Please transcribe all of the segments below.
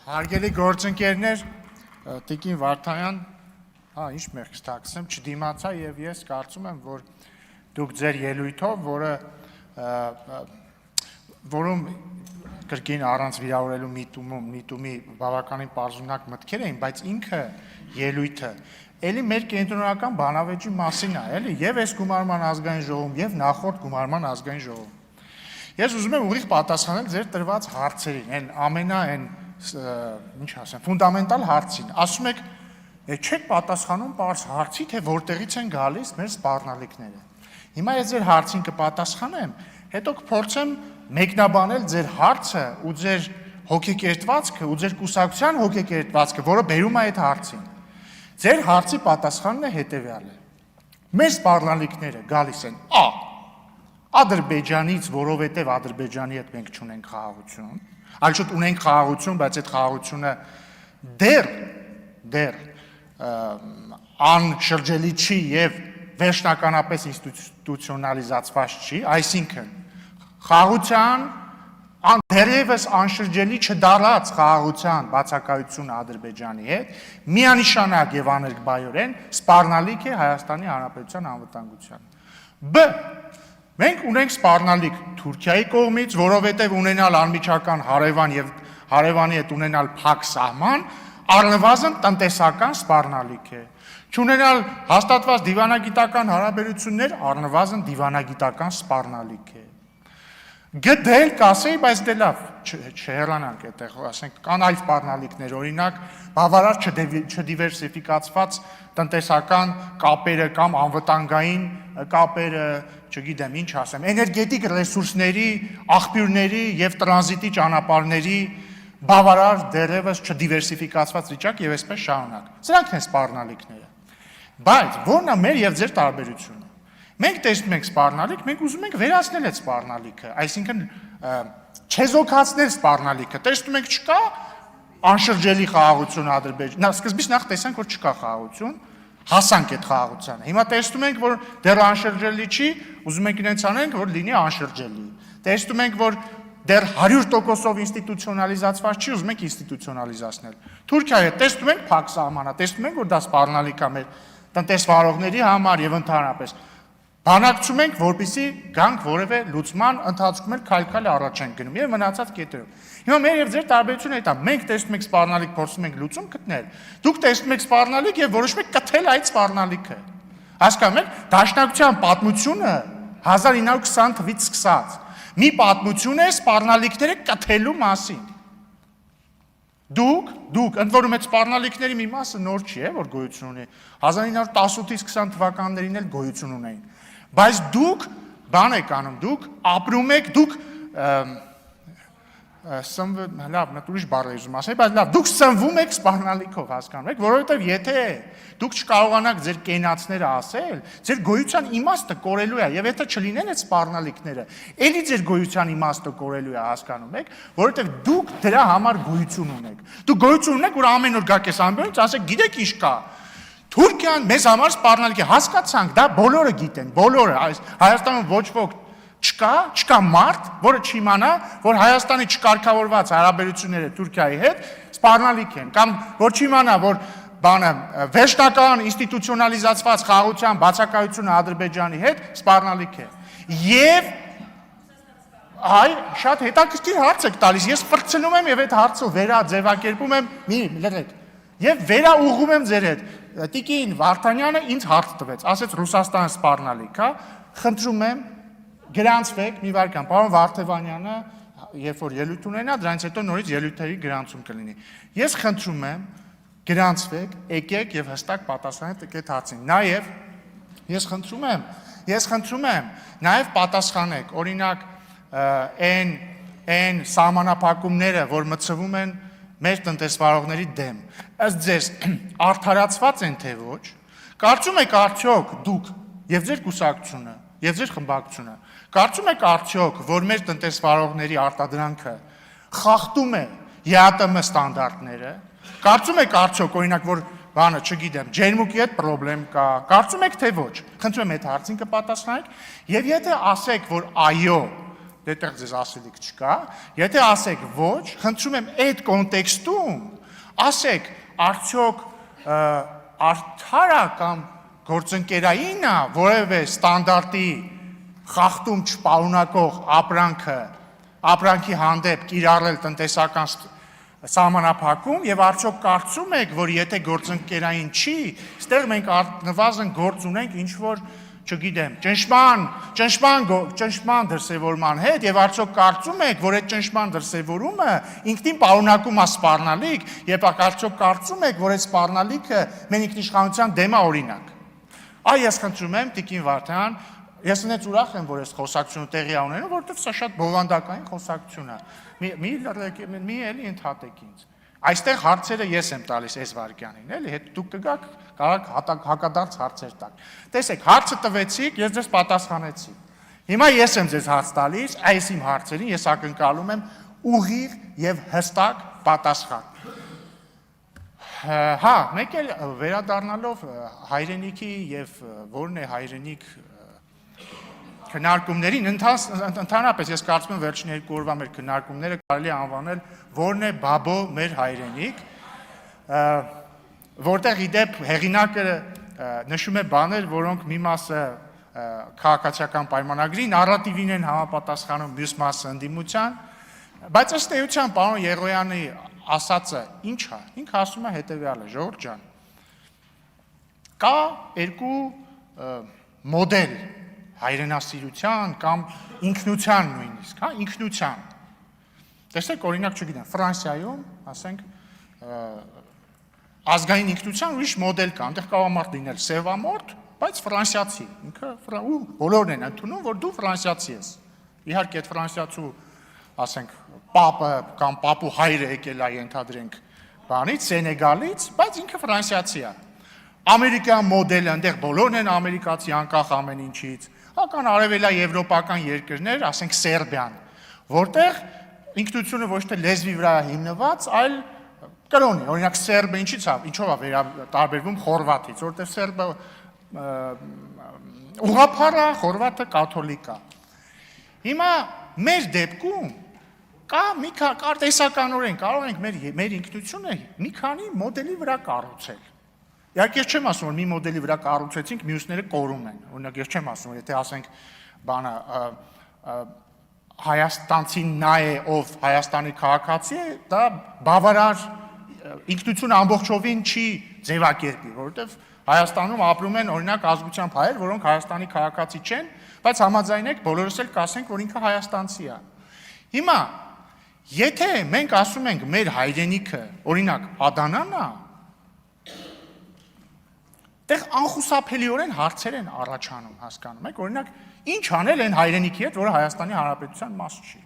Հարգելի գործընկերներ, Տիկին Վարդանյան, ինչ մեղք ստացեմ, չդիմացա եւ ես կարծում եմ, որ դուք ձեր ելույթով, որում կրկին առանց վիրավորելու միտումի բավականին պարզունակ մտքեր էին, բայց ինքը ելույթը էլի մեր կենտրոնական բանավեճի մասին է, էլի եւ այս գումարման ազգային ժողովում եւ նախորդ գումարման ազգային ժողովում։ Ես ուզում եմ ուղիղ պատասխանել ձեր տրված հարցերին, այն ինչ ասեմ, ֆունդամենտալ հարցին։ Ասում եք, չեք պատասխանում պարզ հարցի, թե որտեղից են գալիս մեր սպառնալիքները։ Հիմա ես ձեր հարցին կպատասխանեմ, հետո կփորձեմ մեկնաբանել ձեր հարցը ու ձեր հոգեկերտվածքը ու ձեր կուսակցության հոգեկերտվածքը, որը բերում է այդ հարցին։ Ձեր հարցի պատասխանն է հետևյալը։ Մեր սպառնալիքները գալիս են Ադրբեջանից, որովհետև Ադրբեջանի հետ մենք չունենք խաղաղություն, այլ շուտ ունենք խաղաղություն, բայց այդ խաղաղությունը դեռ անշրջելի չի եւ վերջնականապես ինստիտուցիոնալիզացված չի, այսինքն խաղաղության դեռևս անշրջելի չդառած խաղաղության բացակայությունը Ադրբեջանի հետ միանշանակ եւ աներկբայորեն սպառնալիք է Հայաստանի Հանրապետության անվտանգությանը։ Մենք ունենք սպառնալիք Թուրքիայի կողմից, որովհետև ունենալ անմիջական հարևան եւ հարևանի հետ ունենալ փակ սահման, առնվազն տնտեսական սպառնալիք է։ Չունենալ հաստատված դիվանագիտական հարաբերություններ, առնվազն դիվանագիտական սպառնալիք է։ Գտել կասեի, բայց դե լավ, չհեռանանք այդտեղ, ասենք, կան այլ սպառնալիքներ, օրինակ, բավարար չդիվերսիֆիկացված տնտեսական կապերը կամ անվտանգային կապերը, չգիտեմ ինչ ասեմ, էներգետիկ ռեսուրսների, աղբյուրների եւ տրանզիտի ճանապարհների բավարար դեռևս չդիվերսիֆիկացված վիճակ եւ այսպես շարունակ։ Սրանք են սպառնալիքները։ Բայց ո՞րն է մեր եւ ձեր տարբերությունը։ Մենք տեսնում ենք սպառնալիք, մենք ուզում ենք վերացնել այդ սպառնալիքը, այսինքն չեզոքացնել սպառնալիքը։ Տեսնում ենք չկա անշրջելի խաղաղություն Ադրբեջանում։ Սկզբից նախ տեսանք, որ չկա խաղաղություն, հասանք այդ խաղաղությանը։ Հիմա տեսնում ենք, որ դեռ անշրջելի չի, ուզում ենք իրենց անենք, որ լինի անշրջելի։ Տեսնում ենք, որ դեռ 100%-ով ինստիտուցիոնալիզացված չի, ուզում ենք ինստիտուցիոնալիզացնել։ Թուրքիայի հետ տեսնում ենք փակ սահմանա, տեսնում ենք, որ դա սպառնալիք է մեր տնտեսվարողների համար եւ ընդհանրապես։ Բանակցում ենք, որպեսզի գանք որևէ լուծման ընթացքում էլ քայլ-քայլ առաջ ենք գնում եւ մնացած կետերով։ Հիմա մեր եւ ձեր տարբերությունը այդ է։ Մենք տեսնում ենք սպառնալիք, փորձում ենք լուծում գտնել։ Դուք տեսնում եք սպառնալիք եւ որոշում եք կթել այդ սպառնալիքը։ Հասկանում եք, դաշնակցության պատմությունը 1920 թվականից սկսած մի պատմություն է սպառնալիքները կթելու մասին։ Դուք ընդ որում այդ սպառնալիքների մի մասը նոր չի, որ գոյություն ունի։ 1918-ից 20 թվականներին էլ գոյություն ունեին։ Բայց դուք բան եք անում, դուք ապրում եք, դուք լավ, ուրիշ բառ եմ ուզում ասել, բայց լավ, դուք սնվում եք սպառնալիքով, հասկանում եք, որովհետև եթե դուք չկարողանաք ձեր կենացները ասել, ձեր գոյության իմաստը կորելու է, եւ եթե չլինեն այդ սպառնալիքները, էլի ձեր գոյության իմաստը կորելու է, հասկանում եք, որովհետև դուք դրա համար գոյություն ունեք։ Դուք գոյություն ունեք, որ ամեն օր գաք այս ամբողջ ասեք, գիտեք ինչ կա։ Թուրքիան մեզ համար սպառնալիք է, հասկացանք, դա բոլորը գիտեն, բոլորը, Հայաստանում ոչ ոք չկա մարդ, որը չիմանա, որ Հայաստանի չկարգավորված հարաբերությունները Թուրքիայի հետ սպառնալիք են, կամ որ չիմանա, որ վերջնական ինստիտուցիոնալիզացված խաղաղության բացակայությունը Ադրբեջանի հետ սպառնալիք է։ Եվ շատ հետաքրքիր հարց եք տալիս, ես ֆրցնում եմ եւ այդ հարցը վերաձևակերպում եմ, լրեք, եւ վերաուղղում եմ ձեր հետ։ Տիկին Վարդանյանը ինձ հարց տվեց, ասեց Ռուսաստանը սպառնալիք է, խնդրում եմ գրանցվեք, մի վարքան, պարոն Վարդևանյանը, երբ որ ելույթ ունենա, դրանից հետո նորից ելույթերի գրանցում կլինի։ Ես խնդրում եմ, գրանցվեք, եկեք եւ հստակ պատասխանեք այդ հարցին։ Նաեւ ես խնդրում եմ, նաեւ պատասխանեք, օրինակ, այն սահմանափակումները, որ մտցվում են մեր տնտեսվարողների դեմ, ըստ ձեզ արդարացված են թե ոչ, կարծում եք արդյոք դուք եւ ձեր կուսակցությունը եւ ձեր խմբակցությունը, կարծում եք արդյոք, որ մեր տնտեսվարողների արտադրանքը խախտում է ԵԱՏՄ ստանդարտները, կարծում եք արդյոք, օրինակ, որ բանը, չգիտեմ, ջերմուկի հետ պրոբլեմ կա, կարծում եք թե ոչ, խնդրում եմ այդ հարցին կպատասխանեք, եւ եթե ասեք, որ այո, դետեղ ձեզ ասելիք չկա, եթե ասեք ոչ, խնդրում եմ այդ կոնտեքստում ասեք արդյոք արդար է կամ գործընկերային է որևէ ստանդարտի խախտում չպարունակող ապրանքի հանդեպ կիրառել տնտեսական սահմանափակում եւ արդյոք կարծում եք, որ եթե գործընկերային չի, ստեղ մենք նվազն գործ ունենք ինչ որ, չգիտեմ, ճնշման դրսևորման հետ եւ արդյոք կարծում եք, որ այդ ճնշման դրսևորումը ինքնին պարունակում է սպառնալիք եւ արդյոք կարծում եք, որ այդ սպառնալիքը մեր ինքնիշխանության դեմ է օրինակ։ Այ ես խնդրում եմ Տիկին Վարդան, ես ինձ ուրախ եմ, որ այս խոսակցությունը տեղի ունենում, որովհետեւ սա շատ բովանդակային խոսակցություն է։ Մի էլի ընդհատեք ինձ։ Այստեղ հարցերը ես եմ տալիս այս վարքյանին, էլի, հետ դուք կգաք, կարող հակադարձ հարցեր տալ։ Տեսեք, հարցը տվեցիք, ես ձեզ պատասխանեցի։ Հիմա ես եմ ձեզ հարց տալիս, այս իմ հարցերին ես ակնկալում եմ ուղիղ եւ հստակ պատասխան։ Հա, մեկ էլ վերադառնալով հայրենիքի եւ որն է հայրենիք քննարկումներին, ընդհանրապես ես կարծում եմ վերջին 2 օրվա մեր քննարկումները կարելի է անվանել որն է բաբո մեր հայրենիք, որտեղ իդեպ հեղինակը նշում է բաներ, որոնք մի մասը քաղաքացիական պայմանագրի նարատիվին են համապատասխանում, մյուս մասը ընդդիմության, բայց ըստ էության պարոն Եղոյանի ասածը ինչ է, ինքը ասում է հետևյալը, ժողովուրդ ջան, կա երկու մոդել հայրենասիրության կամ ինքնության նույնիսկ, հա, ինքնության։ Տեսեք, օրինակ, չգիտեմ, Ֆրանսիայում, ասենք, ազգային ինքնության ուրիշ մոդել կա, այնտեղ կարող է մարդ լինել սևամորթ, բայց ֆրանսիացի, ինքը ու բոլորն են ընդունում, որ դու ֆրանսիացի ես։ Իհարկե, այդ ֆրանսիացու, ասենք, պապը կամ պապու հայրը եկել է ենթադրենք բանից, Սենեգալից, բայց ինքը ֆրանսիացի է։ Ամերիկյան մոդելը, այնտեղ բոլորն են ամերիկացի, անկախ ամեն ինչից, հական արևելաեվրոպական երկրներ, ասենք Սերբիան, որտեղ ինքնությունը ոչ թե լեզվի վրա հիմնված, այլ կրոնի, օրինակ սերբը ինչով է տարբերվում խորվաթից, որտեղ սերբը ուղղափառ է, խորվաթը կաթոլիկ է։ Հիմա մեր դեպքում կա տեսականորեն կարող ենք մեր ինքնությունը մի քանի մոդելի վրա կառուցել։ Իհարկե ես չեմ ասում, որ մի մոդելի վրա կառուցեցինք, մյուսները կորում են։ Օրինակ ես չեմ ասում, որ եթե ասենք բանը հայաստանցին նա է, ով Հայաստանի քաղաքացի է, դա բավարար ինքնությունը ամբողջովին չի ձևակերպի, որովհետև Հայաստանում ապրում են օրինակ ազգությամբ հայեր, որոնք Հայաստանի քաղաքացի չեն, բայց համաձայնեք բոլորս էլ կասենք, որ ինքը հայաստանցի է։ Հիմա եթե մենք ասում ենք մեր հայրենիքը, օրինակ Ադանան է, Տեղ անխուսափելիորեն հարցեր են առաջանում, հասկանում եք, օրինակ, ինչ անել են հայրենիքի հետ, որը Հայաստանի Հանրապետության մաս չի։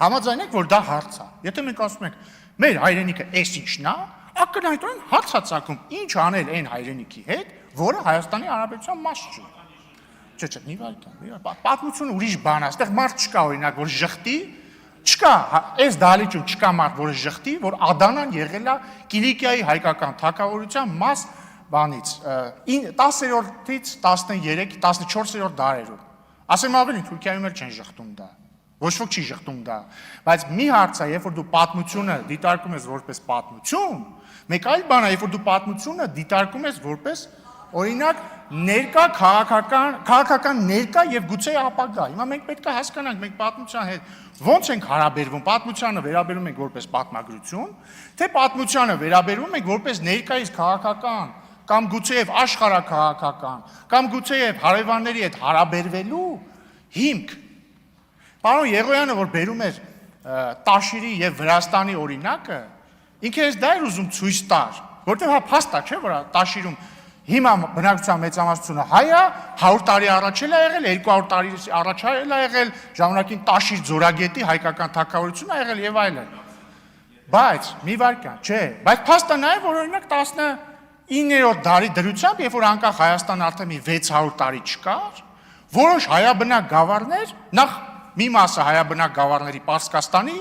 Համաձայնեք, որ դա հարց է։ Եթե մենք ասում ենք, մեր հայրենիքը էս ինչն է, ակնհայտորեն հարց է ծագում, ինչ անել այն հայրենիքի հետ, որը Հայաստանի Հանրապետության մաս չի։ Չէ, մի վայրկյան, պատմությունը ուրիշ բան է, այստեղ մարդ չկա, օրինակ, որ ժխտի, չկա, այս դահլիճում չկա մարդ, որը ժխտի, որ Ադանան եղել է Կիլիկիայի հայկական թագավորության մաս բանից 10-րդից 13, 14-րդ դարերում։ Ասեմ ավելի, Թուրքիայում էլ չեն ժխտում դա։ Ոչ ոք չի ժխտում դա, բայց մի հարց է, երբ որ դու պատմությունը դիտարկում ես որպես պատմություն, մեկ այլ բան է, երբ որ դու պատմությունը դիտարկում ես որպես օրինակ ներկա քաղաքական ներկա եւ գուցե ապագա։ Հիմա մենք պետք է հասկանանք, մենք պատմության հետ ո՞նց ենք հարաբերվում, պատմությանը վերաբերում ենք որպես պատմագրություն, թե պատմությանը վերաբերում ենք որպես ներկայիս քաղաքական կամ գուցեև աշխարհաքաղաքական, կամ գուցեև հարևանների հետ հարաբերվելու հիմք։ Պարոն Եղոյանը, որ բերում էր Տաշիրի եւ Վրաստանի օրինակը, ինքը դա էր ուզում ցույց տար, որտեղ հա փաստ է, չէ՞, որ Տաշիրում հիմա բնակչության մեծամասնությունը հայ է, 100 տարի առաջ էլ է եղել, 200 տարի առաջ էլ է եղել, ժամանակին Տաշիր ձորագետի հայկական թագավորությունն է եղել եւ այլն։ Բայց մի վարքյան, չէ, բայց փաստը նա է, որ օրինակ 19-րդ դարի դրությամբ, երբ որ անկախ Հայաստան արդեն մի 600 տարի չկար, որոշ հայաբնակ գավառներ, նախ մի մասը հայաբնակ գավառների Պարսկաստանի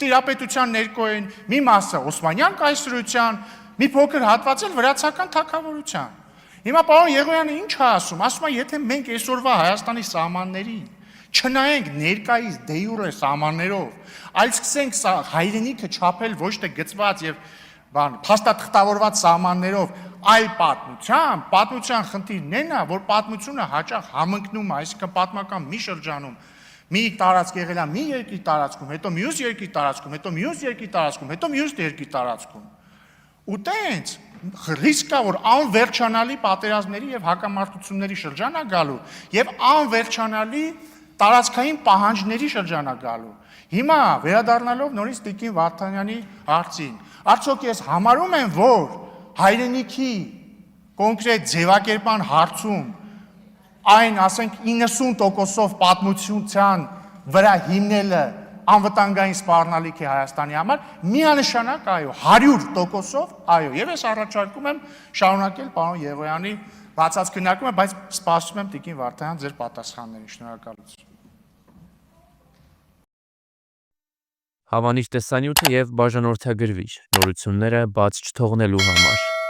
տիրապետության ներկո են, մի մասը Օսմանյան կայսրության, մի փոքր հատված էլ վրացական թագավորության։ Հիմա պարոն Եղոյանը ինչ է ասում, ասում է, եթե մենք այսօրվա Հայաստանի սահմաններին Չնայենք ներկայիս դեյուրե սահմաններով, այլ սկսենք սա հայրենիքը չափել ոչ թե գծված եւ փաստաթղթավորված սահմաններով, այլ պատմության խնդիրն է նա, որ պատմությունը հաճախ համընկնում է, այսինքն պատմական մի շրջանում մի տարածք եղել է մի երկրի տարածքում, հետո մյուս երկրի տարածքում, հետո մյուս երկրի տարածքում, հետո մյուս երկրի տարածքում։ Ու տենց ռիսկ կա, որ անվերջանալի պատերազմների եւ հակամարտությունների շրջան է գալու եւ անվերջանալի տարածքային պահանջների շրջան է գալու։ Հիմա վերադառնալով նորից Տիկին Վարդանյանի հարցին, արդյոք ես համարում եմ, որ հայրենիքի կոնկրետ ձևակերպման հարցում այն, ասենք 90%-ով պատմության վրա հիմնելը անվտանգային սպառնալիք է Հայաստանի համար, միանշանակ այո, 100%-ով այո, եւ ես առաջարկում եմ շարունակել պարոն Եղոյանի բացած քննարկումը, բայց սպասում եմ Տիկին Վարդանյան ձեր պատասխաններին, շնորհակալություն։ Հավանիր տեսանյութը եւ բաժանորդագրվիչ նորությունները բաց չթողնելու համար։